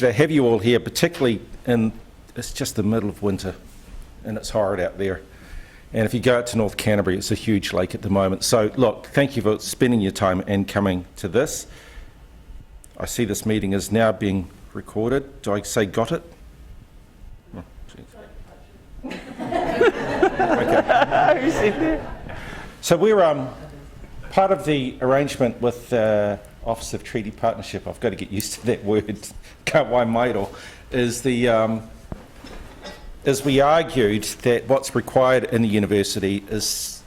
to have you all here, particularly it's just the middle of winter and it's horrid out there. And if you go out to North Canterbury, it's a huge lake at the moment. So look, thank you for spending your time and coming to this. I see this meeting is now being recorded. Do I say got it? Oh, okay. So we're part of the arrangement with the Office of Treaty Partnership. I've got to get used to that word. Waimaero is we argued that what's required in the university is,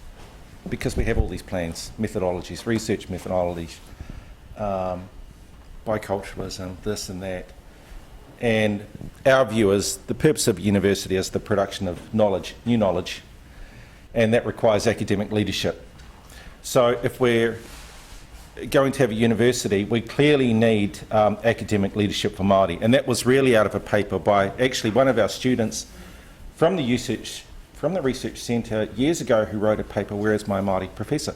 because we have all these plans, methodologies, research methodologies, biculturalism, this and that, and our view is the purpose of university is the production of knowledge, new knowledge, and that requires academic leadership. So if we're going to have a university, we clearly need academic leadership for Māori, and that was really out of a paper by actually one of our students from the research centre years ago who wrote a paper, Where is my Māori Professor?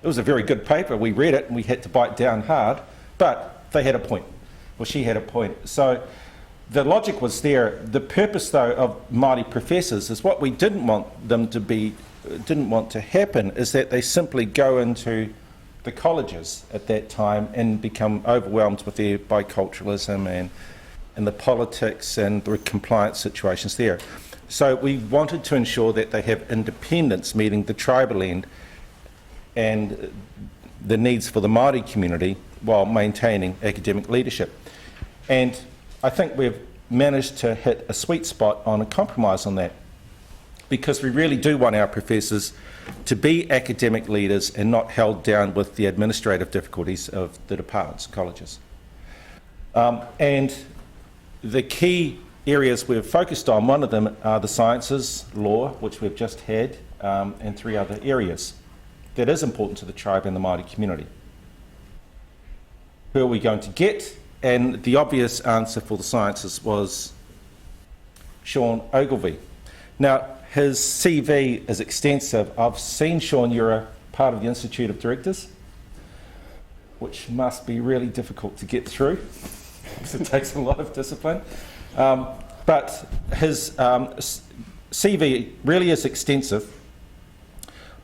It was a very good paper. We read it and we had to bite down hard, but they had a point. Well, she had a point. So the logic was there. The purpose, though, of Māori professors is what we didn't want to happen is that they simply go into the colleges at that time and become overwhelmed with their biculturalism and the politics and the compliance situations there. So we wanted to ensure that they have independence, meeting the tribal end and the needs for the Māori community while maintaining academic leadership. And I think we've managed to hit a sweet spot on a compromise on that, because we really do want our professors to be academic leaders and not held down with the administrative difficulties of the departments, colleges. And the key areas we've focused on, one of them are the sciences, law, which we've just had, and 3 other areas that is important to the tribe and the Māori community. Who are we going to get? And the obvious answer for the sciences was Shaun Ogilvie. Now, his CV is extensive. I've seen Shaun, you're a part of the Institute of Directors, which must be really difficult to get through, because it takes a lot of discipline. But his CV really is extensive.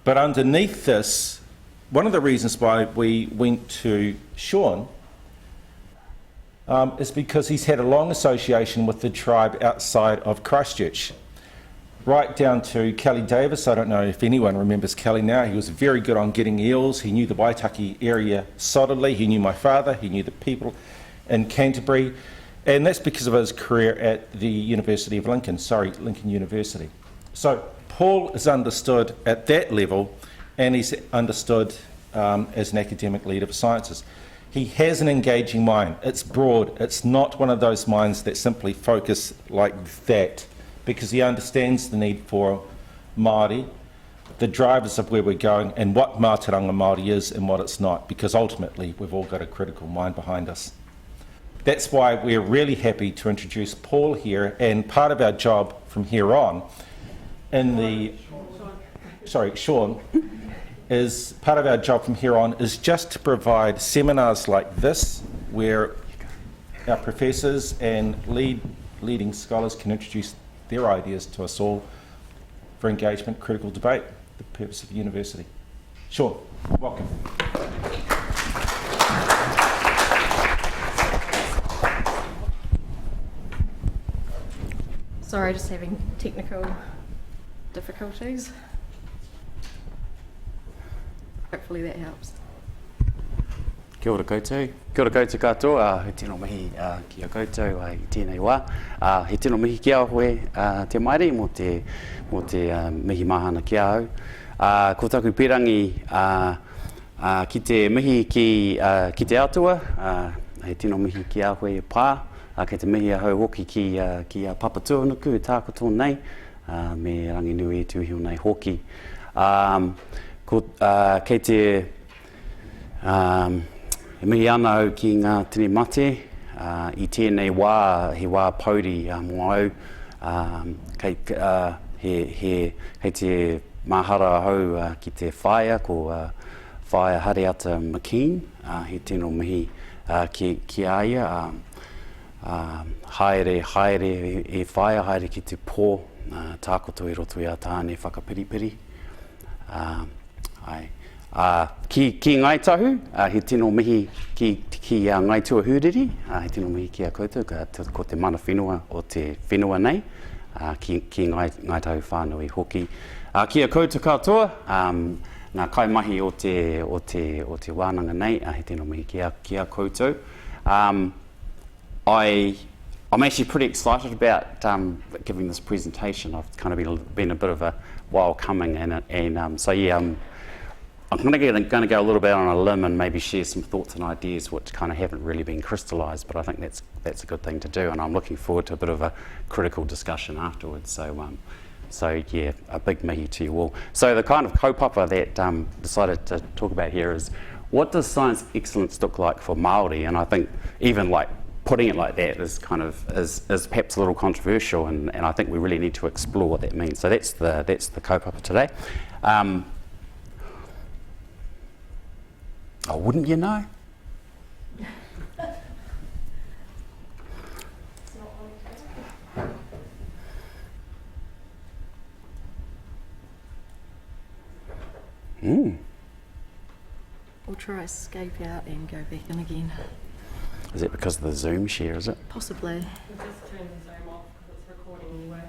But underneath this, one of the reasons why we went to Shaun is because he's had a long association with the tribe outside of Christchurch, right down to Kelly Davis. I don't know if anyone remembers Kelly now. He was very good on getting eels. He knew the Waitaki area solidly. He knew my father. He knew the people in Canterbury. And that's because of his career at the University of Lincoln, Lincoln University. So Paul is understood at that level, and he's understood as an academic leader for sciences. He has an engaging mind. It's broad. It's not one of those minds that simply focus like that, because he understands the need for Māori, the drivers of where we're going, and what Mātauranga Māori is and what it's not, because ultimately we've all got a critical mind behind us. That's why we're really happy to introduce Paul here, and part of our job from here on Shaun, is part of our job from here on is just to provide seminars like this, where our professors and leading scholars can introduce their ideas to us all for engagement, critical debate, the purpose of the university. Shaun, welcome. Sorry, just having technical difficulties. Hopefully that helps. Kia ora koutou. Kia ora koutou katoa. He tino mihi ki a koutou i tēnei wā. He tino mihi ki a hoi te maere mo te mihi mahana ki a au. Ko taku pirangi ki te mihi ki te atua. He tino mihi ki a hoi pā. Kei te mihi a hau hoki ki a papatuanuku tākoto nei. Me rangi nui e tuhiu nei hoki. Kei te mihi ana au ki ngā tini mate, i tēnei wā, he wā pauri mō au, hei te mahara hau ki te whaia, ko whaia Hareata McKean, he tēnō mihi ki aia, haere e whaia, haere ki te pō, tākoto i roto i a tāne whakapiripiri. Ki Ngāi Tahu, he tino mihi ki Ngāi Tuahuriri, he tino mihi ki a koutou, ko te mana whenua o te whenua nei, ki Ngāi Tahu whānui hoki. Ki a koutou katoa, ngā kaimahi o te wānanga nei, he tino mihi ki a koutou. I'm actually pretty excited about giving this presentation. I've kind of been a bit of a while coming, and so yeah, I'm going to go a little bit on a limb and maybe share some thoughts and ideas which kind of haven't really been crystallised, but I think that's a good thing to do, and I'm looking forward to a bit of a critical discussion afterwards. So yeah, a big mihi to you all. So the kind of kaupapa that decided to talk about here is, what does science excellence look like for Māori? And I think even like putting it like that is kind of is perhaps a little controversial, and I think we really need to explore what that means. So that's the kaupapa today. Oh, wouldn't you know? We'll try escape out and go back in again. Is it because of the Zoom share, is it? Possibly. We'll just turn the Zoom off because it's recording anyway.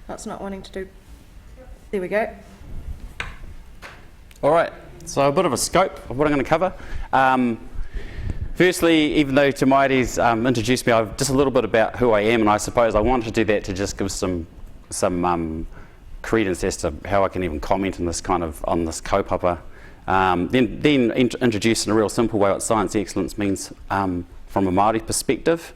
That's not wanting to do. There we go. All right, so a bit of a scope of what I'm going to cover. Firstly, even though Te Maire's introduced me, just a little bit about who I am, and I suppose I wanted to do that to just give some credence as to how I can even comment on this kaupapa. Then introduce in a real simple way what science excellence means from a Māori perspective.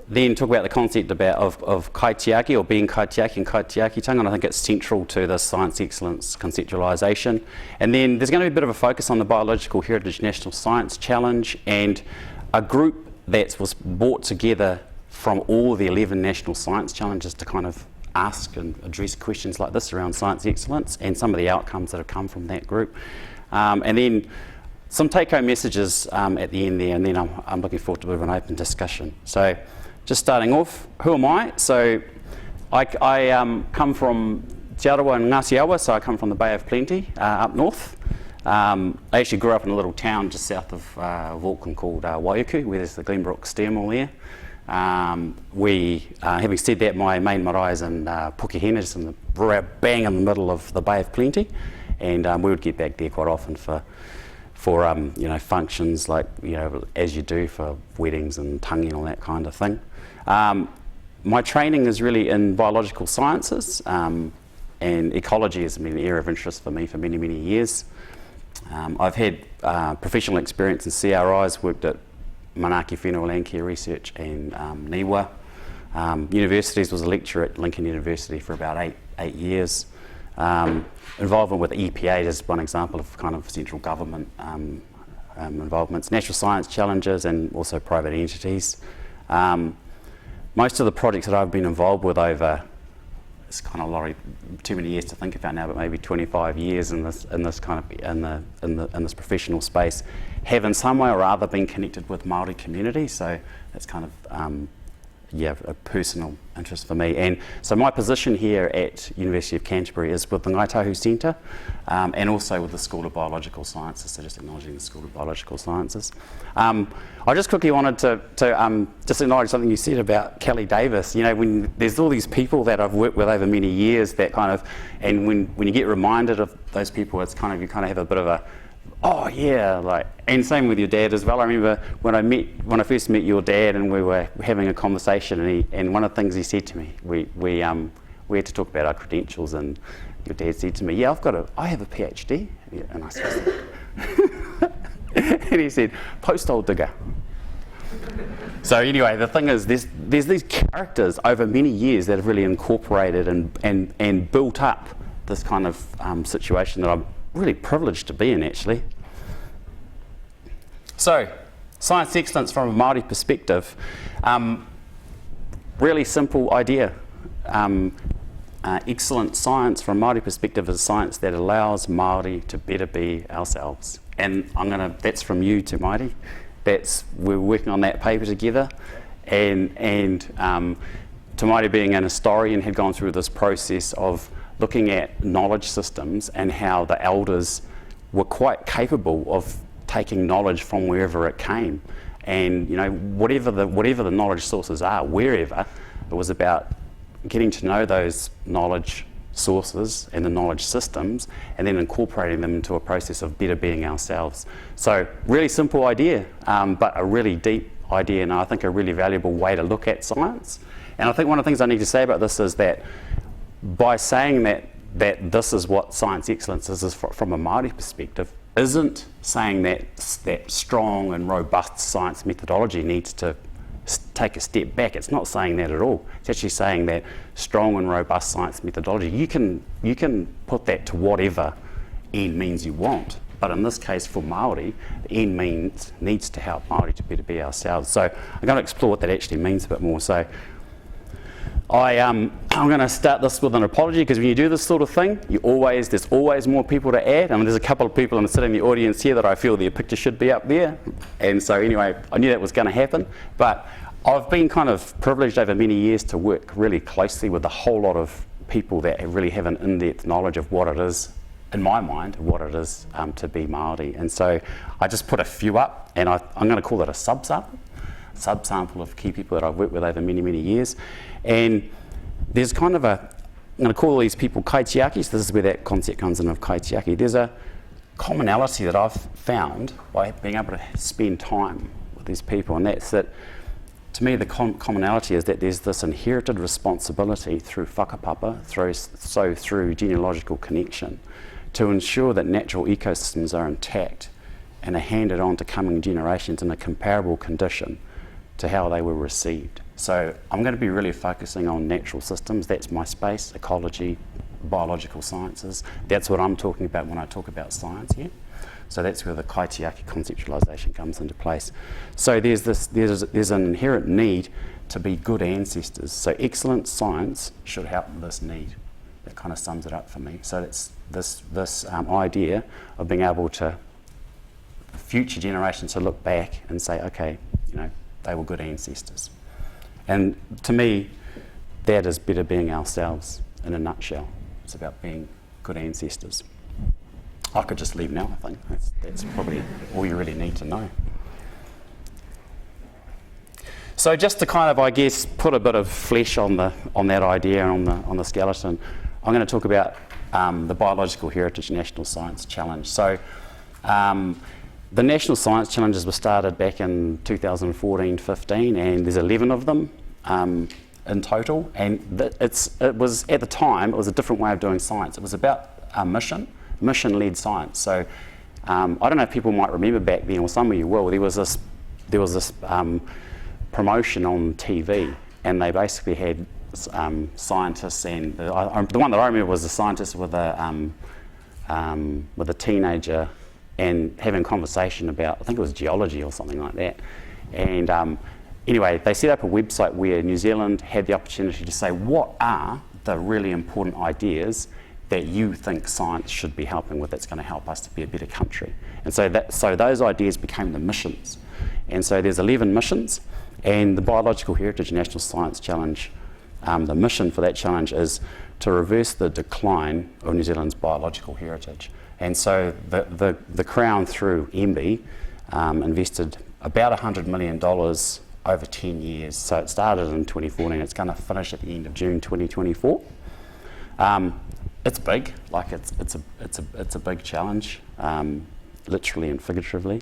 Then talk about the concept of kaitiaki, or being kaitiaki and kaitiakitanga, and I think it's central to the science excellence conceptualisation. And then there's going to be a bit of a focus on the Biological Heritage National Science Challenge, and a group that was brought together from all the 11 national science challenges to kind of ask and address questions like this around science excellence and some of the outcomes that have come from that group. And then some take-home messages at the end there, and then I'm looking forward to a bit of an open discussion. So just starting off, who am I? So I come from Te Arawa and Ngāti Awa, so I come from the Bay of Plenty up north. I actually grew up in a little town just south of Auckland called Waiuku, where there's the Glenbrook steel mill there. Having said that, my main marae is in Pukehena, just bang in the middle of the Bay of Plenty, and we would get back there quite often for functions like, as you do for weddings and tangi and all that kind of thing. My training is really in biological sciences, and ecology has been an area of interest for me for many, many years. I've had professional experience in CRIs, worked at Manaki Whenua Land Care Research and NIWA. Universities, was a lecturer at Lincoln University for about eight years. Involvement with EPA is one example of kind of central government involvements, national science challenges, and also private entities. Most of the projects that I've been involved with over, it's kind of too many years to think about now, but maybe 25 years in this professional space, have in some way or other been connected with Māori community. So that's kind of a personal interest for me. And so my position here at University of Canterbury is with the Ngāi Tahu Centre, and also with the School of Biological Sciences, so just acknowledging the School of Biological Sciences. I just quickly wanted to just acknowledge something you said about Kelly Davis. When there's all these people that I've worked with over many years that kind of, and when you get reminded of those people, it's kind of, you kind of have a bit of a, oh yeah, and same with your dad as well. I remember when I first met your dad, and we were having a conversation, and one of the things he said to me, we had to talk about our credentials, and your dad said to me, "Yeah, I have a PhD," and I said, and he said, "Post-hole digger." So anyway, the thing is, there's these characters over many years that have really incorporated and built up this kind of situation that I'm really privileged to be in, actually. So, science excellence from a Māori perspective, really simple idea. excellent science from a Māori perspective is science that allows Māori to better be ourselves. And that's from you, Te Maire. We're working on that paper together. And Te Maire, being an historian, had gone through this process of looking at knowledge systems and how the elders were quite capable of taking knowledge from wherever it came. And whatever the knowledge sources are, wherever, it was about getting to know those knowledge sources and the knowledge systems and then incorporating them into a process of better being ourselves. So really simple idea, but a really deep idea, and I think a really valuable way to look at science. And I think one of the things I need to say about this is that by saying that this is what science excellence is from a Māori perspective, isn't saying that strong and robust science methodology needs to take a step back. It's not saying that at all. It's actually saying that strong and robust science methodology, you can put that to whatever end means you want. But in this case, for Māori, the end means needs to help Māori to better be ourselves. So I'm going to explore what that actually means a bit more. So I'm going to start this with an apology, because when you do this sort of thing, there's always more people to add. I mean, there's a couple of people sitting in the audience here that I feel their picture should be up there. And so anyway, I knew that was going to happen. But I've been kind of privileged over many years to work really closely with a whole lot of people that really have an in-depth knowledge of what it is, in my mind, what it is to be Māori. And so I just put a few up, and I'm going to call it a subsample of key people that I've worked with over many, many years. And there's kind of I'm going to call these people kaitiaki, so this is where that concept comes in of kaitiaki. There's a commonality that I've found by being able to spend time with these people, and that's that, to me, the commonality is that there's this inherited responsibility through whakapapa, through genealogical connection, to ensure that natural ecosystems are intact and are handed on to coming generations in a comparable condition to how they were received. So I'm going to be really focusing on natural systems. That's my space: ecology, biological sciences. That's what I'm talking about when I talk about science here. So that's where the kaitiaki conceptualisation comes into place. So there's an inherent need to be good ancestors. So excellent science should help this need. That kind of sums it up for me. So it's this idea of being able to future generations to look back and say, okay, they were good ancestors. And to me, that is better being ourselves in a nutshell. It's about being good ancestors. I could just leave now, I think. That's probably all you really need to know. So just to kind of, I guess, put a bit of flesh on that idea and on the skeleton, I'm going to talk about the Biological Heritage National Science Challenge. So the National Science Challenges were started back in 2014-15, and there's 11 of them in total. And it was, at the time, it was a different way of doing science. It was about a mission-led science. So I don't know if people might remember back then, or some of you will. There was this promotion on TV, and they basically had scientists, and the one that I remember was a scientist with a teenager, and having a conversation about, I think it was geology or something like that. And anyway, they set up a website where New Zealand had the opportunity to say, what are the really important ideas that you think science should be helping with, that's going to help us to be a better country. And so those ideas became the missions. And so there's 11 missions, and the Biological Heritage National Science Challenge, the mission for that challenge is to reverse the decline of New Zealand's biological heritage. And so the Crown, through MB, invested about $100 million over 10 years. So it started in 2014, it's going to finish at the end of June 2024. It's big, like it's a big challenge, literally and figuratively.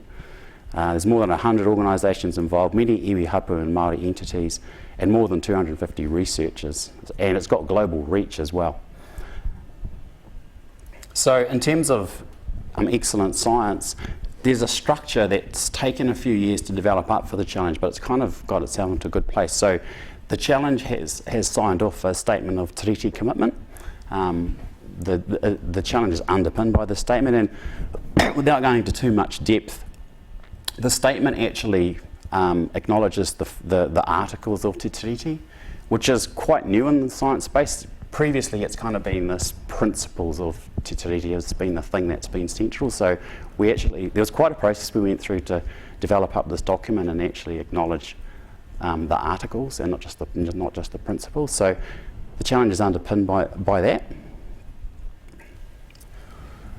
There's more than 100 organisations involved, many iwi hapu and Māori entities, and more than 250 researchers, and it's got global reach as well. So in terms of excellent science, there's a structure that's taken a few years to develop up for the challenge, but it's kind of got itself into a good place. So the challenge has signed off a statement of tiriti commitment. The challenge is underpinned by the statement, and without going into too much depth, the statement actually acknowledges the articles of Te Tiriti, which is quite new in the science space. previously it's kind of been this principles of Te Tiriti has been the thing that's been central. So we actually, there was quite a process we went through to develop up this document and actually acknowledge the articles and not just the principles. So the challenge is underpinned by that.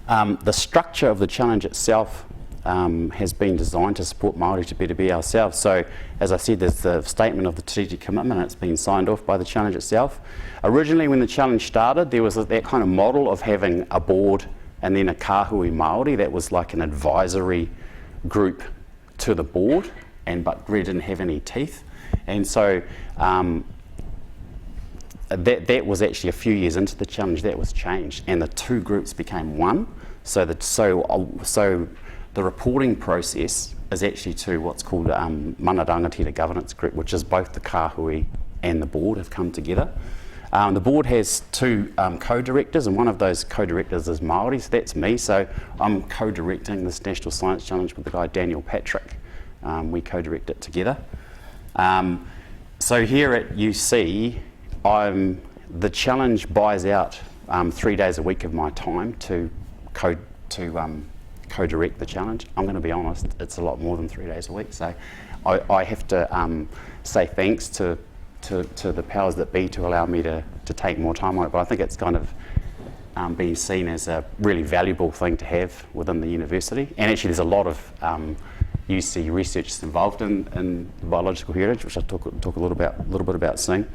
The structure of the challenge itself has been designed to support Māori to better be ourselves. So, as I said, there's the statement of the Tiriti commitment, and it's been signed off by the challenge itself. Originally, when the challenge started, there was that kind of model of having a board and then a kāhui Māori that was like an advisory group to the board, but really didn't have any teeth. And so that was actually a few years into the challenge that was changed, and the two groups became one. So the reporting process is actually to what's called Mana Rangatira Governance Group, which is both the kāhui and the board have come together. The board has two co-directors, and one of those co-directors is Māori, so that's me. So I'm co-directing this National Science Challenge with the guy Daniel Patrick. We co-direct it together. So here at UC, the challenge buys out 3 days a week of my time to co-direct the challenge. I'm going to be honest, it's a lot more than 3 days a week. So I have to say thanks to the powers that be to allow me to take more time on it. But I think it's kind of being seen as a really valuable thing to have within the university. And actually, there's a lot of UC research involved in biological heritage, which I'll talk a little bit about soon.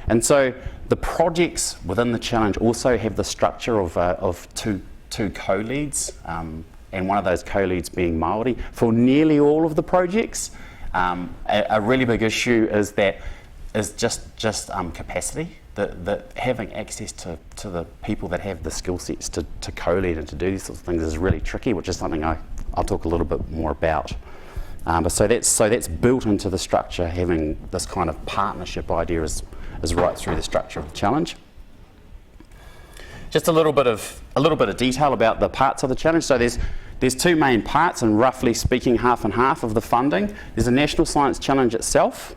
And so the projects within the challenge also have the structure of two co-leads, and one of those co-leads being Māori for nearly all of the projects. A really big issue is just capacity. That having access to the people that have the skill sets to co-lead and to do these sorts of things is really tricky, which is something I'll talk a little bit more about. So that's built into the structure. Having this kind of partnership idea is right through the structure of the challenge. Just a little bit of detail about the parts of the challenge. So there's two main parts, and roughly speaking, half and half of the funding. There's a National Science Challenge itself,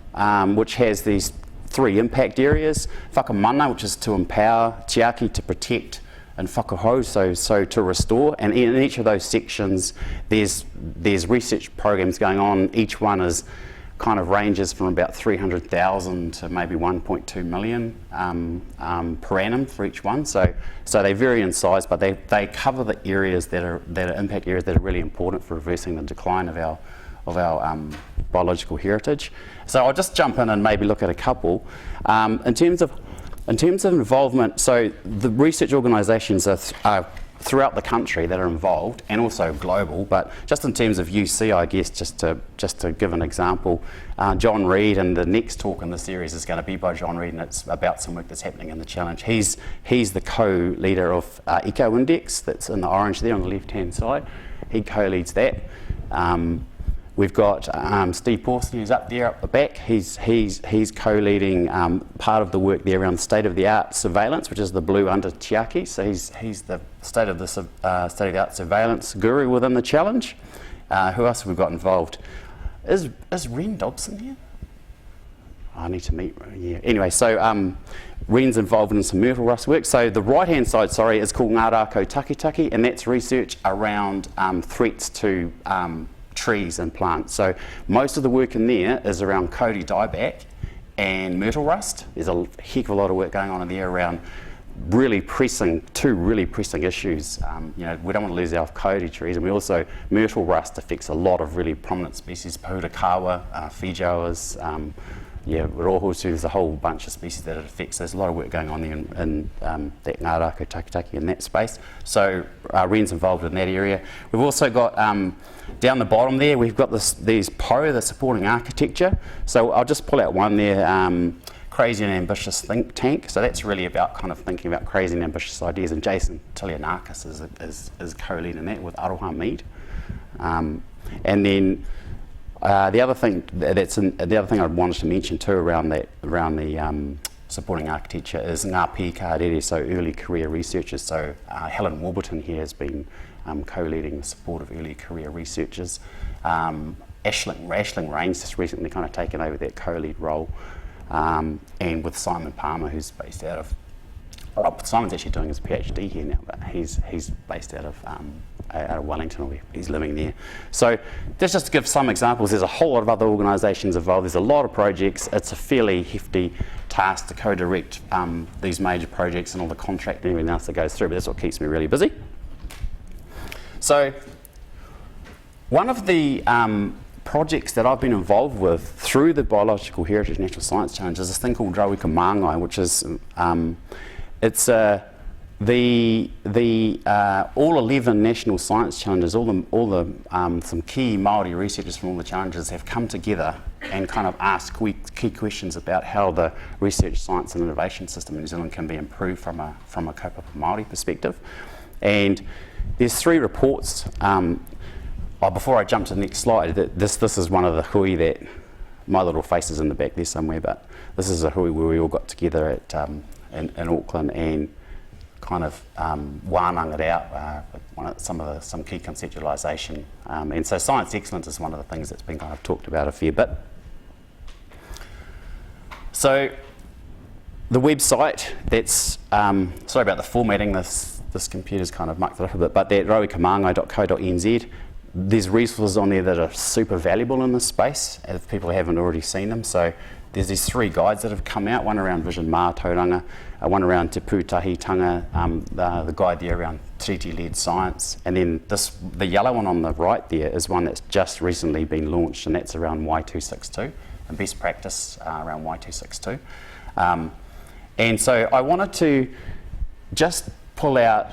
which has these three impact areas. Whakamana, which is to empower, Tiaki to protect, and whakahau, so to restore. And in each of those sections, there's research programs going on. Each one is kind of ranges from about 300,000 to maybe 1.2 million per annum for each one. So they vary in size, but they cover the areas that are impact areas that are really important for reversing the decline of our biological heritage. So I'll just jump in and maybe look at a couple. In terms of involvement, so the research organisations are throughout the country that are involved, and also global. But just in terms of UC, I guess, just to give an example, John Reid, and the next talk in the series is going to be by John Reid, and it's about some work that's happening in the challenge. He's the co-leader of Eco Index, that's in the orange there on the left-hand side. He co-leads that. We've got Steve Pawson, who's up there, up the back. He's co-leading part of the work there around state-of-the-art surveillance, which is the blue under Tiaki. So he's the state-of-the-art surveillance guru within the challenge. Who else have we got involved? Is Ren Dobson here? I need to meet. Yeah. Anyway, so Ren's involved in some myrtle rust work. So the right-hand side, is called Ngā Rākau Takitaki, and that's research around threats to trees and plants. So most of the work in there is around Kauri dieback and myrtle rust. There's a heck of a lot of work going on in there around two really pressing issues. We don't want to lose our Kauri trees, and we also, myrtle rust affects a lot of really prominent species, Pahurakawa, Fijoas, Rohosu, there's a whole bunch of species that it affects. There's a lot of work going on there in that Ngā Rākau Takitaki in that space. So Ren's involved in that area. We've also got, down the bottom there, we've got these PO, the supporting architecture. So I'll just pull out one there, Crazy and Ambitious Think Tank. So that's really about kind of thinking about crazy and ambitious ideas, and Jason Tilianakis is co-leading that with Aroha Mead. And then the other thing I wanted to mention too around the supporting architecture is Ngā Pī Kārere, so early career researchers. So Helen Warburton here has been co-leading the support of early career researchers. Aisling Rain's just recently kind of taken over that co-lead role, and with Simon Palmer, who's based out of Simon's actually doing his PhD here now, but he's based out of Wellington, or he's living there. So that's just to give some examples. There's a whole lot of other organisations involved. There's a lot of projects. It's a fairly hefty task to co-direct these major projects and all the contract and everything else that goes through, but that's what keeps me really busy. So one of the projects that I've been involved with through the Biological Heritage National Science Challenge is this thing called Rawika Māngai, which is it's the all 11 national science challenges, all the some key Māori researchers from all the challenges have come together and kind of asked key questions about how the research, science and innovation system in New Zealand can be improved from a kaupapa Māori perspective. And there's 3 reports. Before I jump to the next slide, this is one of the hui that my little face is in the back there somewhere, but this is a hui where we all got together at in Auckland and kind of wānanga it out with some key conceptualisation. And so science excellence is one of the things that's been kind of talked about a fair bit. So the website, that's, sorry about the formatting, this computer's kind of mucked it up a bit, but that rawikamangai.co.nz, there's resources on there that are super valuable in this space if people haven't already seen them. So there's these 3 guides that have come out, one around vision mātauranga, one around te pūtahitanga, the guide there around treaty-led science, and then the yellow one on the right there is one that's just recently been launched, and that's around Y262, and best practice around Y262. And so I wanted to just pull out,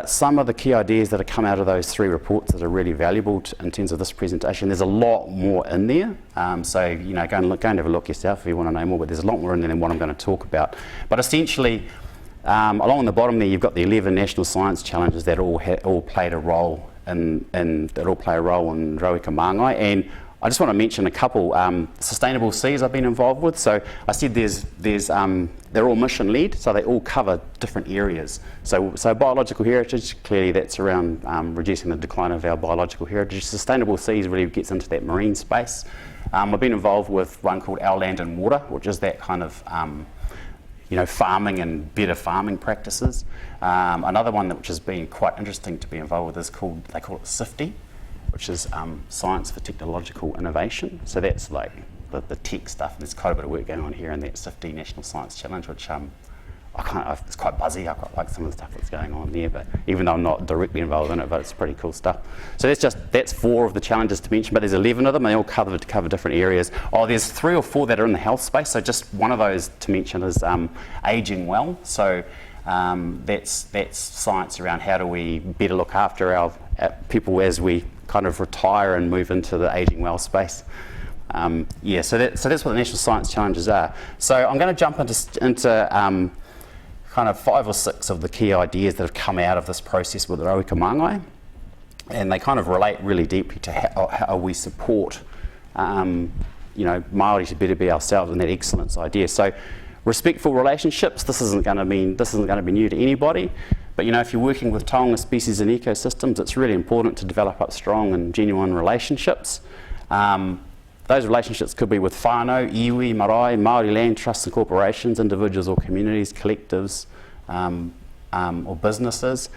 some of the key ideas that have come out of those 3 reports that are really valuable in terms of this presentation. There's a lot more in there, so go and have a look yourself if you want to know more, but there's a lot more in there than what I'm going to talk about. But essentially, along the bottom there, you've got the 11 national science challenges that all played a role in Rawika Māngai, and I just want to mention a couple. Sustainable Seas I've been involved with. So I said they're all mission led, so they all cover different areas. So biological heritage, clearly that's around reducing the decline of our biological heritage. Sustainable Seas really gets into that marine space. I've been involved with one called Our Land and Water, which is that kind of farming and better farming practices. Another one which has been quite interesting to be involved with is they call it SIFTI, which is Science for Technological Innovation. So that's like the tech stuff. There's quite a bit of work going on here in that SIFTI National Science Challenge, which it's quite buzzy. I quite like some of the stuff that's going on there, but even though I'm not directly involved in it, but it's pretty cool stuff. So that's 4 of the challenges to mention, but there's 11 of them, and they all cover different areas. There's 3 or 4 that are in the health space, so just one of those to mention is ageing well. So that's science around how do we better look after our people as we kind of retire and move into the ageing well space. So that's what the national science challenges are. So I'm going to jump into kind of 5 or 6 of the key ideas that have come out of this process with Rawika Māngai, and they kind of relate really deeply to how we support Māori to better be ourselves and that excellence idea. So respectful relationships, this isn't going to be new to anybody. But if you're working with taonga species and ecosystems, it's really important to develop up strong and genuine relationships. Those relationships could be with whānau, iwi, marae, Māori land trusts and corporations, individuals or communities, collectives, or businesses.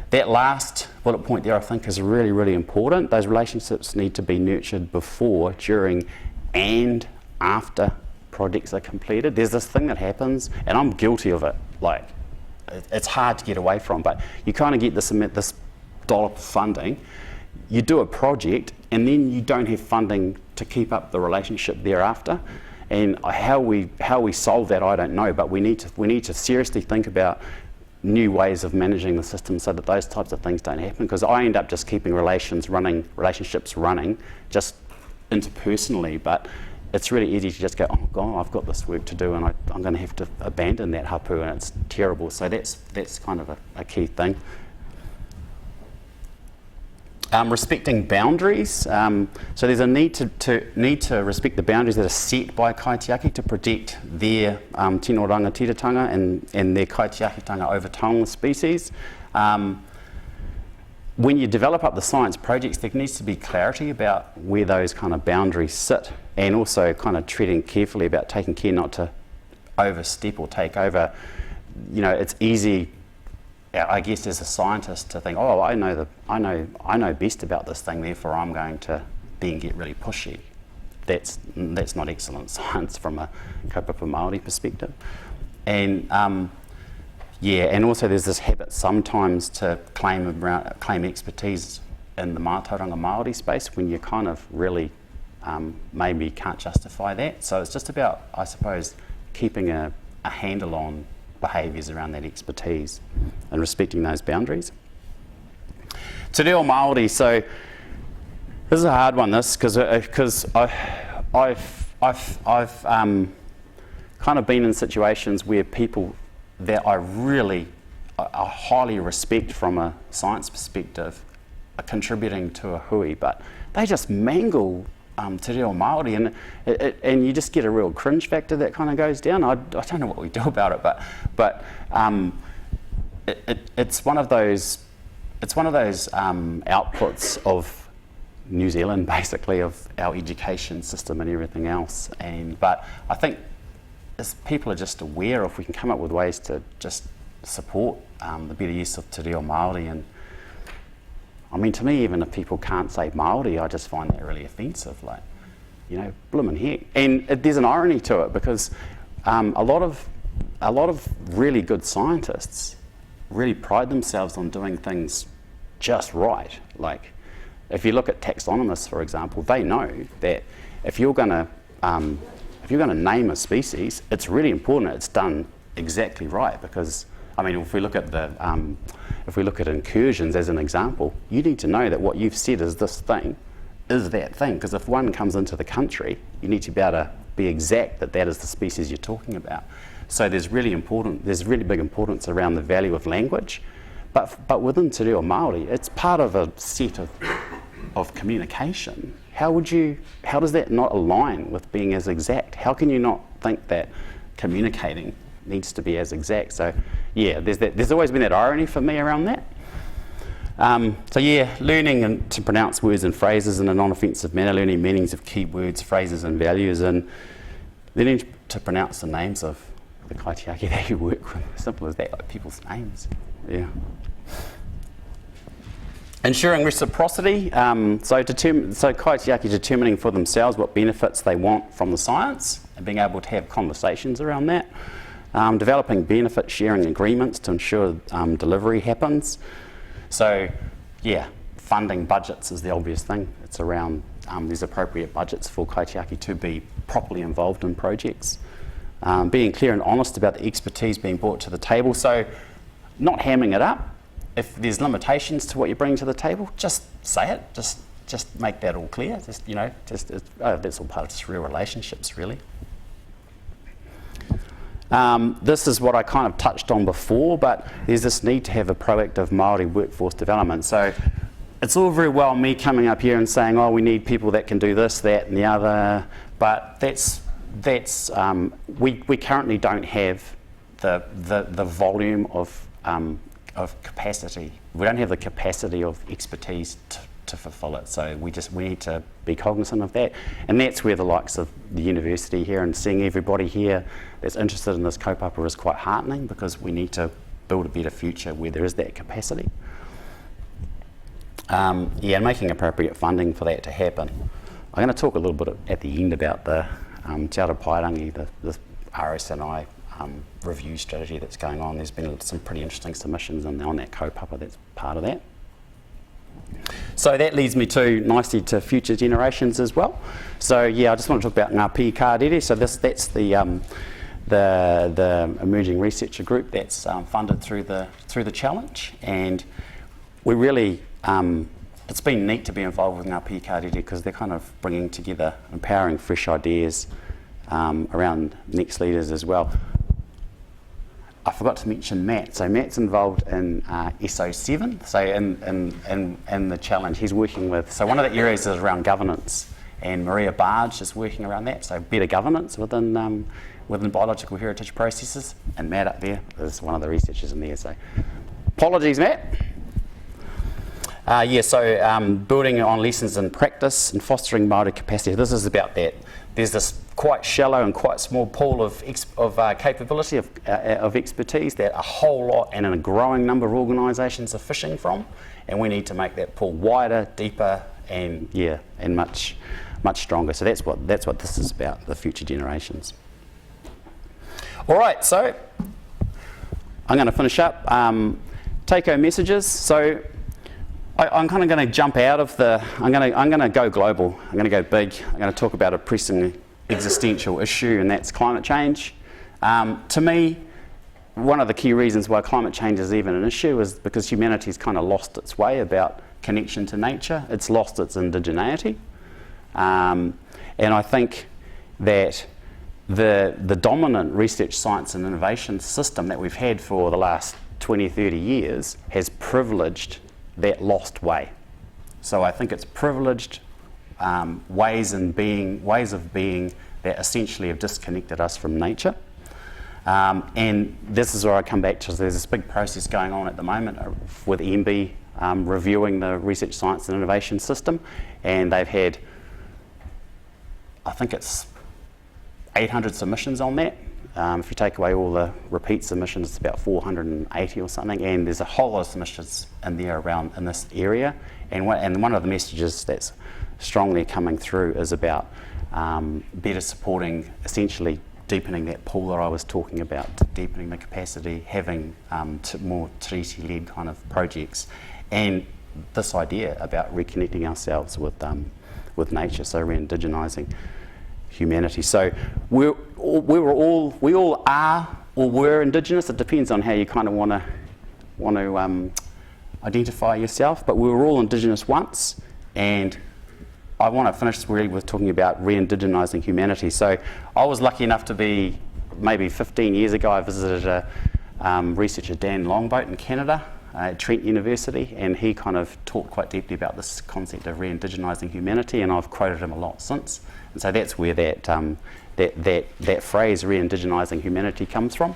That last bullet point there, I think, is really, really important. Those relationships need to be nurtured before, during, and after projects are completed. There's this thing that happens, and I'm guilty of it. It's hard to get away from, but you kind of get this dollop of funding. You do a project, and then you don't have funding to keep up the relationship thereafter. And how we solve that, I don't know. But we need to seriously think about new ways of managing the system so that those types of things don't happen. Because I end up just keeping relationships running, just interpersonally. But it's really easy to just go, oh God, I've got this work to do, and I'm going to have to abandon that hapu, and it's terrible. So that's kind of a key thing. Respecting boundaries. So there's a need to respect the boundaries that are set by kaitiaki to protect their tino rangatiratanga and their kaitiakitanga over taonga species. When you develop up the science projects, there needs to be clarity about where those kind of boundaries sit, and also kind of treading carefully about taking care not to overstep or take over. You know, it's easy, I guess, as a scientist to think, oh, I know best about this thing, therefore I'm going to then get really pushy. That's not excellent science from a kaupapa Māori perspective. And yeah, and also there's this habit sometimes to claim expertise in the mātauranga Māori space when you kind of really maybe can't justify that. So it's just about, I suppose, keeping a handle on behaviours around that expertise and respecting those boundaries. Te reo Māori, so this is a hard one, this, because I've kind of been in situations where people that I highly respect from a science perspective are contributing to a hui, but they just mangle te reo Māori, and you just get a real cringe factor that kind of goes down. I don't know what we do about it, but it's one of those outputs of New Zealand, basically, of our education system and everything else. But I think as people are just aware, if we can come up with ways to just support the better use of te reo Māori, and I mean, to me, even if people can't say Māori, I just find that really offensive, like, you know, bloomin' heck. And there's an irony to it, because a lot of really good scientists really pride themselves on doing things just right. Like, if you look at taxonomists, for example, they know that if you're going to name a species, it's really important it's done exactly right, because I mean, if we look at incursions as an example, you need to know that what you've said is this thing is that thing, because if one comes into the country, you need to be able to be exact that that is the species you're talking about. So there's really big importance around the value of language, but within te reo Māori, it's part of a set of communication. How does that not align with being as exact? How can you not think that communicating needs to be as exact? So yeah, there's always been that irony for me around that. So yeah, learning to pronounce words and phrases in a non-offensive manner, learning meanings of key words, phrases and values, and learning to pronounce the names of the kaitiaki that you work with. Simple as that, like people's names. Yeah. Ensuring reciprocity, so kaitiaki determining for themselves what benefits they want from the science and being able to have conversations around that. Developing benefit sharing agreements to ensure delivery happens. So yeah, funding budgets is the obvious thing. It's around these appropriate budgets for kaitiaki to be properly involved in projects. Being clear and honest about the expertise being brought to the table. So not hamming it up. If there's limitations to what you're bringing to the table, just say it. Just make that all clear. That's all part of just real relationships, really. This is what I kind of touched on before, but there's this need to have a proactive Māori workforce development. So it's all very well me coming up here and saying, oh, we need people that can do this, that, and the other, but we currently don't have the volume of capacity. We don't have the capacity of expertise to fulfil it. So we need to be cognizant of that. And that's where the likes of the university here and seeing everybody here that's interested in this kaupapa is quite heartening, because we need to build a better future where there is that capacity. And making appropriate funding for that to happen. I'm going to talk a little bit at the end about the Te Ara Pairangi, the RSNI review strategy that's going on. There's been some pretty interesting submissions on that kaupapa that's part of that. So that leads me nicely to future generations as well. So yeah, I just want to talk about Ngā Pī Kārere. So that's the emerging researcher group that's funded through the challenge, and we really it's been neat to be involved with Ngā Pī Kārere, because they're kind of bringing together, empowering fresh ideas around next leaders as well. I forgot to mention Matt. So Matt's involved in SO7. So in the challenge, he's working with. So one of the areas is around governance, and Maria Barge is working around that. So better governance within biological heritage processes. And Matt up there is one of the researchers in there. So apologies, Matt. Building on lessons in practice and fostering Māori capacity. This is about that. There's this quite shallow and quite small pool of capability, of expertise that a whole lot and in a growing number of organisations are fishing from, and we need to make that pool wider, deeper, and much stronger. So that's what this is about, the future generations. All right, so I'm going to finish up. Take-home messages. So I'm kind of going to jump out of I'm going to go global. I'm going to go big. I'm going to talk about a pressing existential issue, and that's climate change. To me, one of the key reasons why climate change is even an issue is because humanity's kind of lost its way about connection to nature. It's lost its indigeneity. And I think that the dominant research, science and innovation system that we've had for the last 20, 30 years has privileged that lost way. So I think it's privileged ways of being that essentially have disconnected us from nature. And this is where I come back to, there's this big process going on at the moment with MB reviewing the research, science and innovation system, and they've had, I think it's 800 submissions on that. If you take away all the repeat submissions, it's about 480 or something, and there's a whole lot of submissions in there around in this area. And one of the messages that's strongly coming through is about better supporting, essentially deepening that pool that I was talking about, deepening the capacity, having more treaty-led kind of projects, and this idea about reconnecting ourselves with nature, so re-indigenising humanity. So we all are or were Indigenous. It depends on how you kind of want to identify yourself. But we were all Indigenous once, and I want to finish really with talking about re-indigenising humanity. So I was lucky enough to be, maybe 15 years ago, I visited a researcher, Dan Longboat, in Canada at Trent University, and he kind of talked quite deeply about this concept of re-indigenising humanity, and I've quoted him a lot since. And so that's where that phrase, re-indigenising humanity, comes from.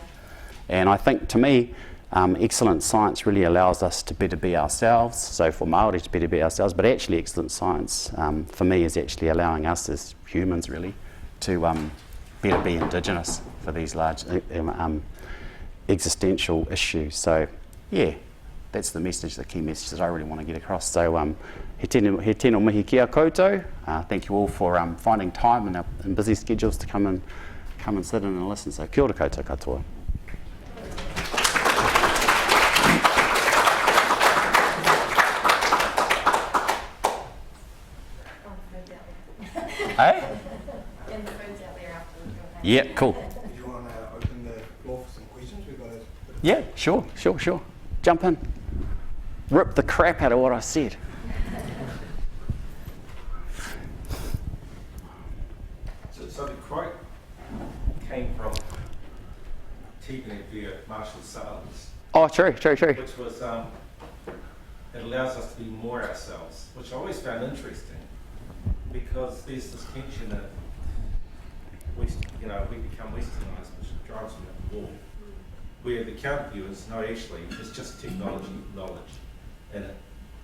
And I think, to me, excellent science really allows us to better be ourselves. So for Māori to better be ourselves, but actually excellent science, for me, is actually allowing us as humans, really, to better be Indigenous for these large existential issues. So, yeah, that's the message, the key message that I really want to get across. So, he tēnā mihi kia koutou. Thank you all for finding time in busy schedules to come and sit in and listen. So, kia ora koutou katoa. Hey? And the phone's out there after we go back. Yeah, cool. Do you want to open the floor for some questions? We've got Yeah, sure. Jump in. Rip the crap out of what I said. So the quote came from Tegan via Marshall Sutherland's, Oh, true. which was, it allows us to be more ourselves, which I always found interesting, because there's this tension of, we become westernised, which drives me up the wall, where the counter view is, no, actually, it's just technology, knowledge, and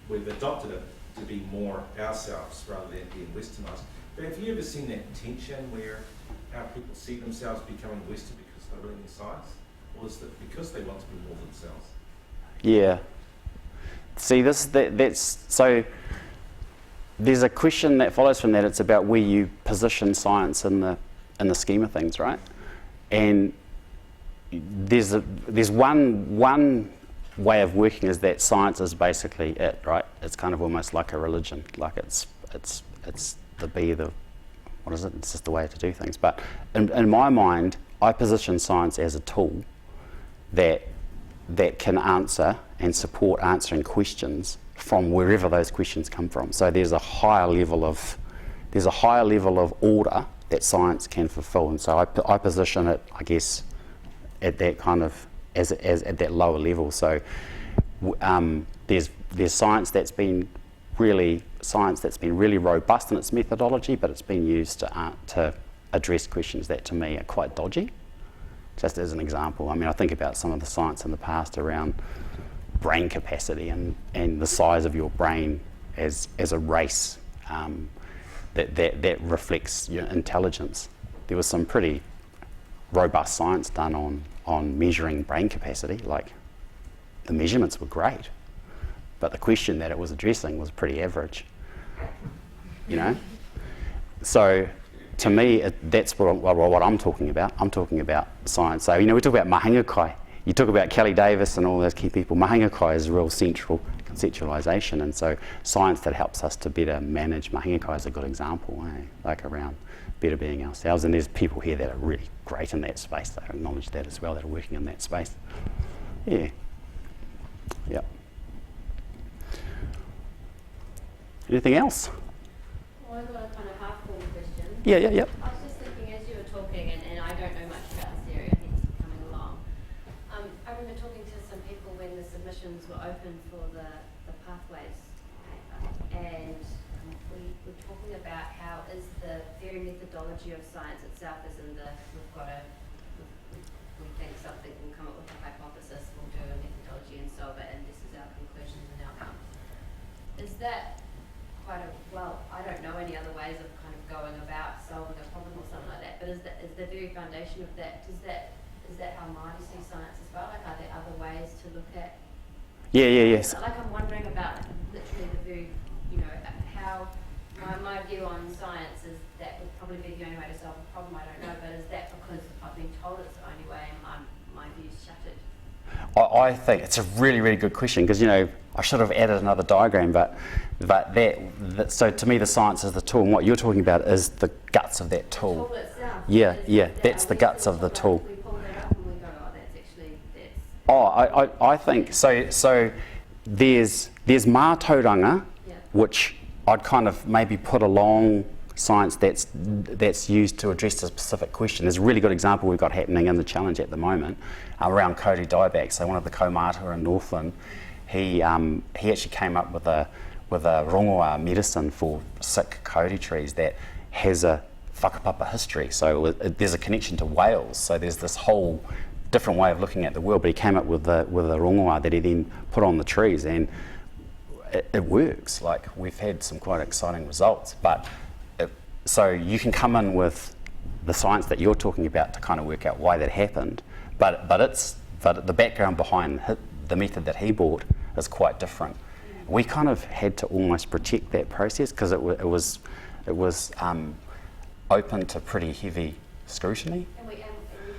we've adopted it to be more ourselves rather than being westernised. But have you ever seen that tension where how people see themselves becoming Western because they're learning science, or is it because they want to be more themselves? Yeah. See, that's so. There's a question that follows from that. It's about where you position science in the scheme of things, right? And there's one way of working is that science is basically it, right? It's kind of almost like a religion, like it's what is it? It's just the way to do things. But in my mind, I position science as a tool that can answer and support answering questions from wherever those questions come from. So there's a higher level of order that science can fulfil, and so I position it, I guess, at that kind of as at that lower level. So there's science that's been really robust in its methodology, but it's been used to address questions that to me are quite dodgy. Just as an example, I mean, I think about some of the science in the past around brain capacity and the size of your brain as a race that reflects your intelligence. there was some pretty robust science done on measuring brain capacity. Like, the measurements were great, but the question that it was addressing was pretty average, you know? So to me, that's what I'm talking about. I'm talking about science. So, you know, we talk about mahinga kai. You talk about Kelly Davis and all those key people. Mahinga kai is a real central conceptualisation, and so science that helps us to better manage mahinga kai is a good example, like around better being ourselves. And there's people here that are really great in that space. They acknowledge that as well, that are working in that space. Yeah. Yeah. Anything else? Well, I've got a kind of half-formed question. Yeah. I was just thinking as you were talking, and I don't know much about this area, I think it's coming along. I remember talking to some people when the submissions were open for the pathways paper, and we were talking about how is the very methodology of science itself is in the, we think something, we'll come up with a hypothesis, we'll do a methodology and solve it, and this is our conclusions and outcomes. Is that quite a, well, I don't know any other ways of kind of going about solving a problem or something like that, but is the very foundation of that, is that how Māori see science as well? Like, are there other ways to look at? Yes. Like, I'm wondering about literally the very, you know, how my view on science is that would probably be the only way to solve a problem. I don't know, but is that because I've been told it's the only way and my view's shattered? I think it's a really, really good question, because, you know, I should have added another diagram, but that so to me the science is the tool, and what you're talking about is the guts of that tool. The tool itself. Yeah, that's the guts of the tool. We pull that up and we go, oh, that's actually, that's... I think so there's mātauranga, which I'd kind of maybe put along science that's used to address a specific question. There's a really good example we've got happening in the challenge at the moment around Kauri dieback. So one of the kaumātua in Northland, he actually came up with a rongoa medicine for sick kauri trees that has a whakapapa history. So there's a connection to whales. So there's this whole different way of looking at the world. But he came up with a rongoa that he then put on the trees, and it works. Like, we've had some quite exciting results. But so you can come in with the science that you're talking about to kind of work out why that happened. But the background behind the method that he brought is quite different. We kind of had to almost protect that process because it was open to pretty heavy scrutiny. And we didn't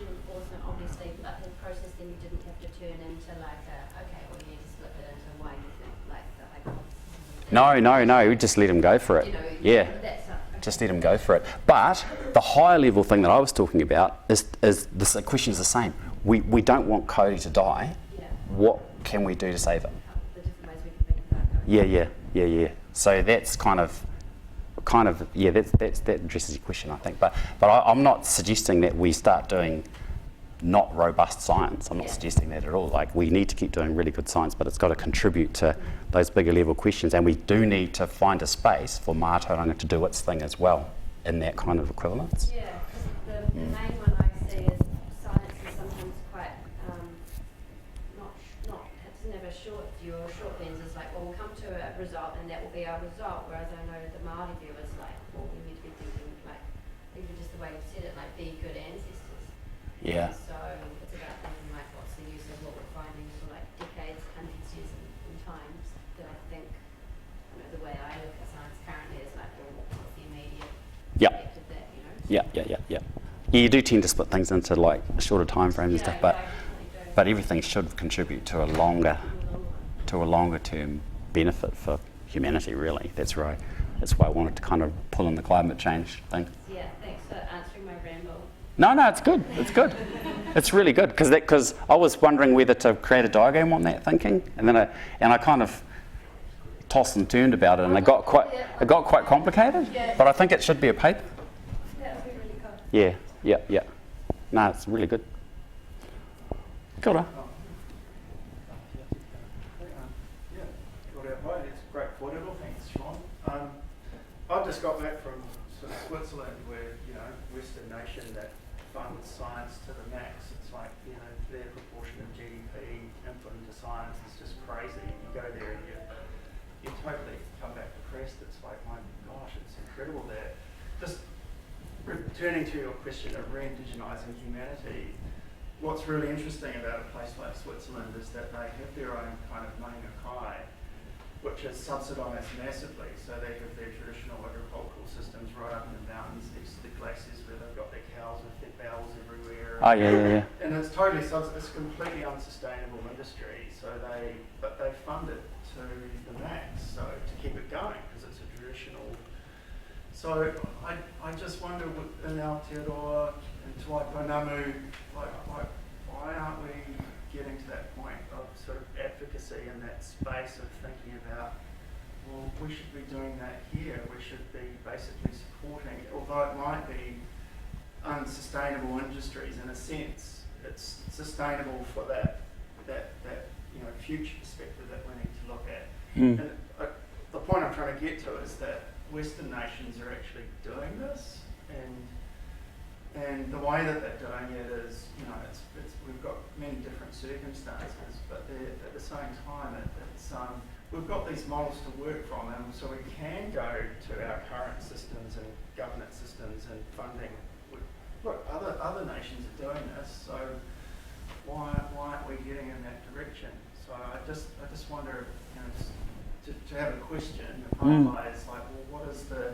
enforce it, obviously, but the process then you didn't have to turn into like okay, well, you need to split it into why you think like the hypothesis. No, we just let him go for it. You know, yeah. That's Just let him go for it. But the higher level thing that I was talking about is the question is the same. We don't want Cody to die. Yeah. What can we do to save it? The different ways we can think about Cody. Yeah. So that's kind of that addresses your question, I think. But I'm not suggesting that we start doing not robust science. I'm not suggesting that at all. Like, we need to keep doing really good science, but it's got to contribute to those bigger level questions, and we do need to find a space for mātauranga to do its thing as well in that kind of equivalence. Yeah, because the main one I see is science is sometimes quite not it doesn't have a short view or a short lens. It's like, well, we'll come to a result and that will be our result. Whereas I know the Māori view is like, well, we need to be thinking like, even just the way you said it, like, be good ancestors. Yeah. So it's about thinking like, what's the use of what we're finding for like decades, hundreds of years in times. That I think, you know, the way I look at science currently is like, well, what's the immediate effect of that, you know? Yeah, you do tend to split things into like shorter time frames and stuff, but everything should contribute to a longer term benefit for humanity, really. That's right. That's why I wanted to kind of pull in the climate change thing. Yeah, thanks for answering my ramble. No, it's good. It's really good because I was wondering whether to create a diagram on that thinking, and then I kind of tossed and turned about it, and it got quite complicated. But I think it should be a paper. That would be really cool. Yeah. No, it's really good. Kia ora. Hi, it's great whatever. Thanks, Shaun. I've just got back from sort of Switzerland, where, you know, Western nation that funds science to the max. It's like, you know, their proportion of GDP input into science is just crazy. You go there and you totally come back depressed. It's like, my gosh, it's incredible there. Just returning to your question of re-indigenising humanity, what's really interesting about a place like Switzerland is that they have their own kind of maunga kai, which is subsidised massively. So they have their traditional agricultural systems right up in the mountains next to the glaciers where they've got their cows with their bells everywhere. Oh, yeah. And it's totally, it's a completely unsustainable industry. So but they fund it to the max, so to keep it going, because it's a traditional. So I just wonder in Aotearoa and Te Waipounamu, why aren't we getting to that point of sort of advocacy in that space of thinking about, well, we should be doing that here. We should be basically supporting, although it might be unsustainable industries in a sense, it's sustainable for that future perspective that we need to look at. And the point I'm trying to get to is that Western nations are actually doing this, and the way that they're doing it is, we've got many different circumstances, but at the same time, we've got these models to work from, and so we can go to our current systems and governance systems and funding. Look, other nations are doing this, so why aren't we getting in that direction? So I just wonder, to have a question, to highlight, like, well, what is the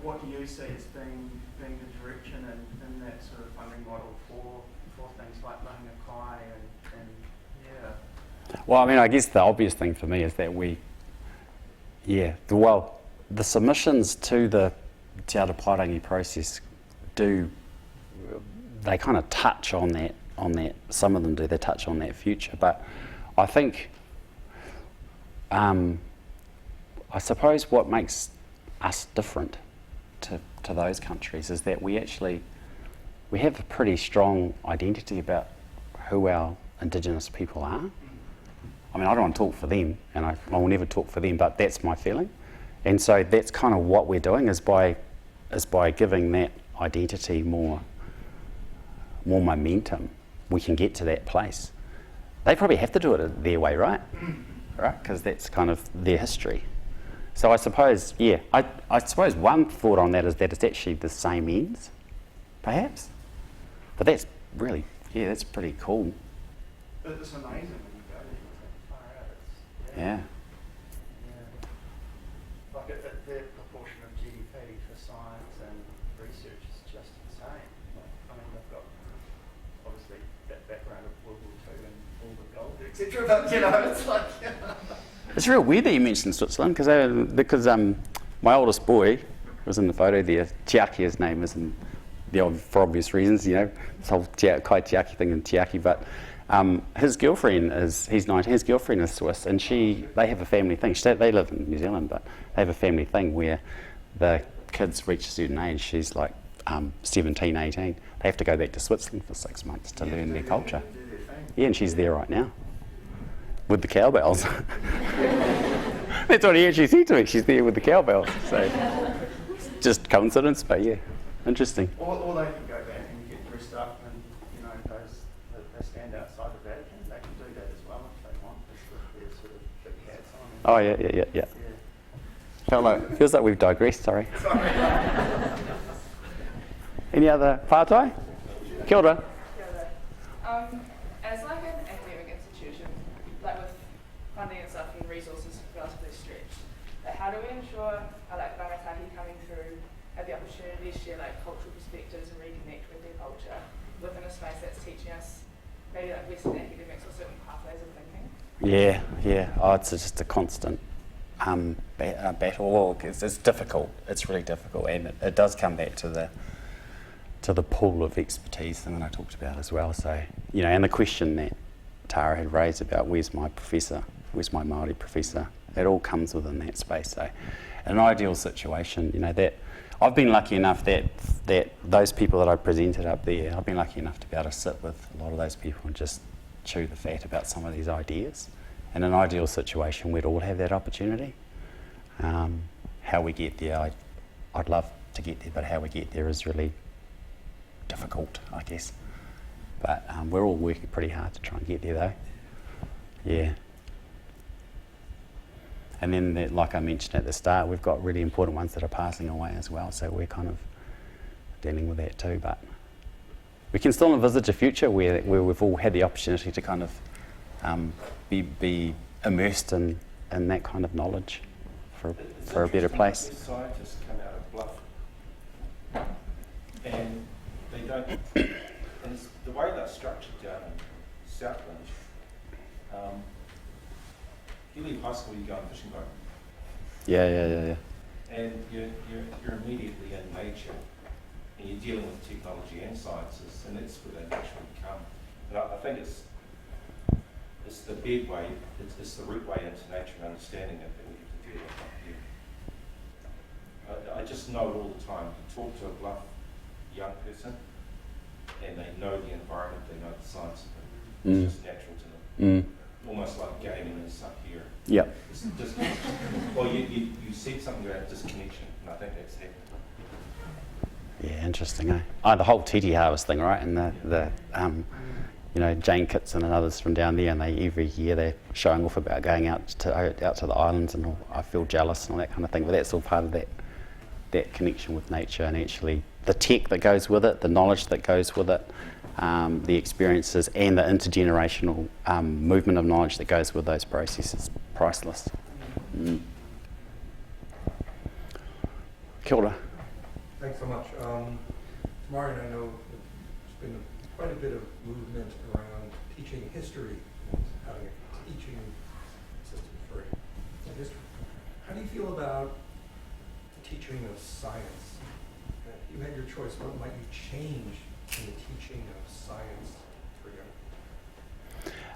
what do you see as being the direction in that sort of funding model for things like maunga kai and yeah. Well, I mean, I guess the obvious thing for me is that the submissions to the Te Ara Paerangi process they kind of touch on that, some of them do, they touch on that future, but I think, I suppose what makes us different to those countries is that we have a pretty strong identity about who our Indigenous people are. I mean, I don't want to talk for them, and I will never talk for them, but that's my feeling. And so that's kind of what we're doing, is by giving that identity more momentum, we can get to that place. They probably have to do it their way, right? Right? Because that's kind of their history. So I suppose, I suppose one thought on that is that it's actually the same ends, perhaps. But that's really, that's pretty cool. It's amazing when you go there, you think, far out. Yeah. Like their proportion of GDP for science and research is just insane. I mean, they've got obviously that background of World War II and all the gold, etc. But it's like. It's real weird that you mentioned Switzerland because my oldest boy was in the photo there. Tiaki, his name is, and for obvious reasons, this whole Kai Tiaki thing in Tiaki. But his girlfriend he's 19. His girlfriend is Swiss, and they have a family thing. They live in New Zealand, but they have a family thing where the kids reach a certain age. She's like 17, 18. They have to go back to Switzerland for 6 months to learn their culture. Yeah, and she's there right now. With the cowbells. That's what he actually said to me. She's there with the cowbells. So it's just coincidence, but yeah, interesting. Or they can go back and get dressed up and they stand outside the Vatican. They can do that as well if they want. Just with their sort of big hats on. Oh yeah. Feels like we've digressed. Sorry. Any other whātai? Kia ora. As like an academic institution, like with funding and stuff and resources relatively stretched, like how do we ensure our like rangatahi coming through have the opportunity to share like cultural perspectives and reconnect with their culture within a space that's teaching us maybe like Western academics or certain pathways of thinking? Yeah. Oh, it's just a constant battle. It's difficult. It's really difficult, and it does come back to the pool of expertise thing that I talked about as well. So, and the question that Tara had raised about where's my Māori professor, it all comes within that space. So, in an ideal situation, that I've been lucky enough that those people that I presented up there, I've been lucky enough to be able to sit with a lot of those people and just chew the fat about some of these ideas. In an ideal situation, we'd all have that opportunity. How we get there, I'd love to get there, but how we get there is really difficult, I guess. But we're all working pretty hard to try and get there, though. Yeah. And then, like I mentioned at the start, we've got really important ones that are passing away as well, so we're kind of dealing with that too. But we can still envisage a future where we've all had the opportunity to kind of be immersed in that kind of knowledge for a better place. These scientists come out of Bluff, and they don't. And it's the way they're structured down in Southland. You leave high school, you go on a fishing boat, Yeah. and you're immediately in nature, and you're dealing with technology and sciences, and that's where they naturally come. And I think it's the bed way, it's the root way into nature and understanding it that we have to deal with up here. I just know it all the time. You talk to a Bluff young person, and they know the environment, they know the science of it. It's just natural to them. Almost like gaming and stuff here. Yeah. It's just, well, you said something about disconnection, and I think that's happening. Yeah, interesting, eh? Oh, the whole titi harvest thing, right? And the Jane Kitson and others from down there, and every year they're showing off about going out to the islands, and all, I feel jealous and all that kind of thing. But that's all part of that connection with nature, and actually the tech that goes with it, the knowledge that goes with it, the experiences, and the intergenerational movement of knowledge that goes with those processes, priceless. Kia ora. Thanks so much. Tamara and I know there's been quite a bit of movement around teaching history, having a teaching system for history. How do you feel about the teaching of science? If you had your choice, what might you change in the teaching of science for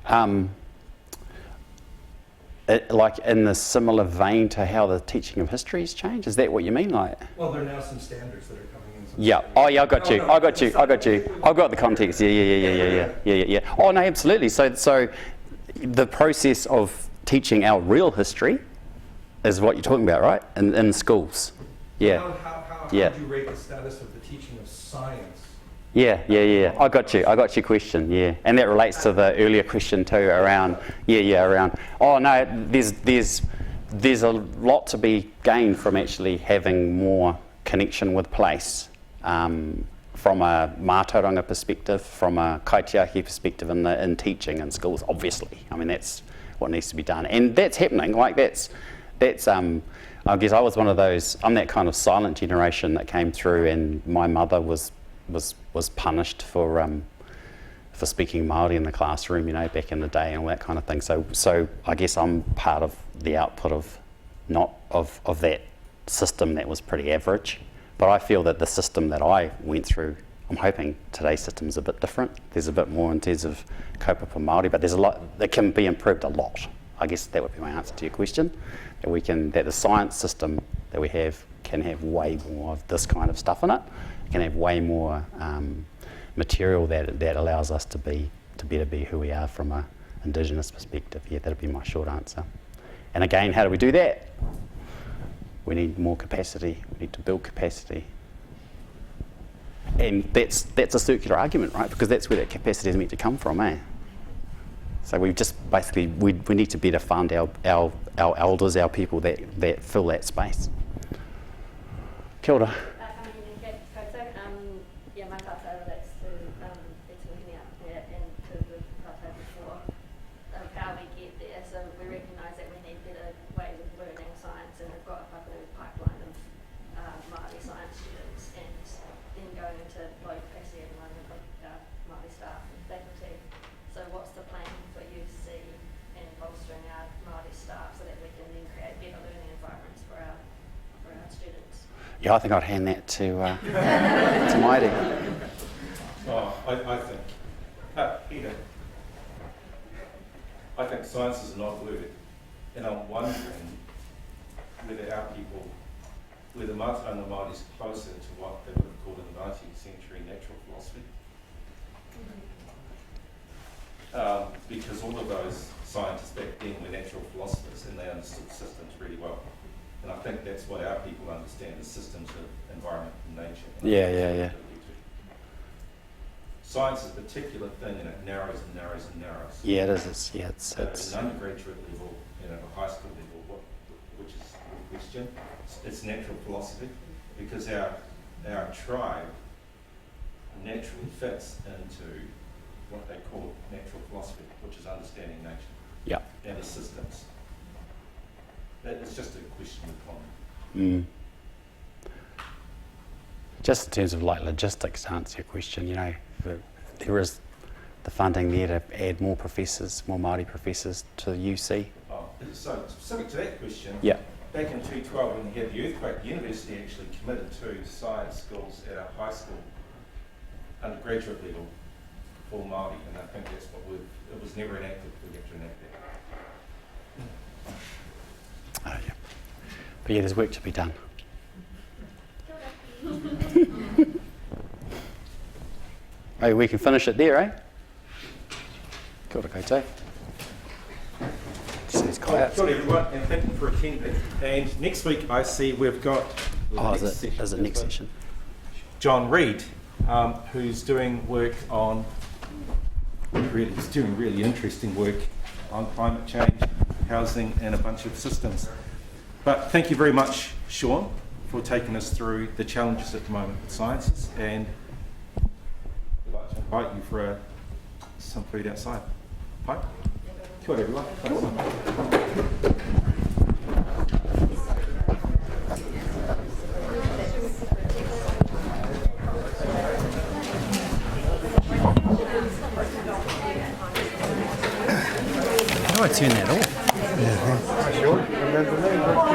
young? Like in the similar vein to how the teaching of history has changed? Is that what you mean? Like? Well, there are now some standards that are coming in. Yeah. Oh, yeah. I got you. I got the context. Yeah. Oh, no, absolutely. So the process of teaching our real history is what you're talking about, right? In schools. Yeah. How would you rate the status of the teaching of science? Yeah. I got your question. Yeah, and that relates to the earlier question too around. Around. Oh no, there's a lot to be gained from actually having more connection with place, from a mātauranga perspective, from a kaitiaki perspective, in teaching in schools. Obviously, I mean that's what needs to be done, and that's happening. Like that's. I guess I was one of those. I'm that kind of silent generation that came through, and my mother was punished for speaking Māori in the classroom, back in the day and all that kind of thing. So I guess I'm part of the output of that system that was pretty average. But I feel that the system that I went through, I'm hoping today's system's a bit different. There's a bit more in terms of kaupapa Māori, but there's a lot that can be improved a lot. I guess that would be my answer to your question. That the science system that we have can have way more of this kind of stuff in it. Can have way more material that allows us to better be who we are from an Indigenous perspective. Yeah, that'd be my short answer. And again, how do we do that? We need more capacity. We need to build capacity. And that's a circular argument, right? Because that's where that capacity is meant to come from, eh? So we just basically we need to better fund our elders, our people that fill that space. Kia ora. Yeah, I think I'd hand that to Maire. Oh, I think science is an odd word, and I'm wondering whether our people, whether Mātauranga Māori is closer to what they would have called in the 19th century natural philosophy. Because all of those scientists back then were natural philosophers, and they understood systems really well. And I think that's what our people understand, the systems of environment and nature. Yeah. Science is a particular thing, and it narrows and narrows and narrows. Yeah, it is. It's at an undergraduate level and at a high school level, question. It's natural philosophy, because our tribe naturally fits into what they call natural philosophy, which is understanding nature Yeah. and its systems. It's just a question of common. Mm. Just in terms of like logistics, to answer your question, you know, there is the funding there to add more professors, more Māori professors to UC. Oh, so specific to that question, Yeah. back in 2012 when we had the earthquake, the university actually committed to science schools at our high school undergraduate level for Māori, and I think that's what it was never enacted, we have to enact that. Oh, yeah. But yeah, there's work to be done. Oh, we can finish it there, eh? Kia ora koutou. Says Kia ora quiet. everyone, and thank you for attending. And next week I see we've got Oh, is it next session? John Reid, who's doing work on he's doing really interesting work on climate change, housing, and a bunch of systems. But thank you very much, Shaun, for taking us through the challenges at the moment with sciences, and we'd like to invite you for some food outside. Bye. Kia ora, everyone. How do I turn that off? Sure. Remember me.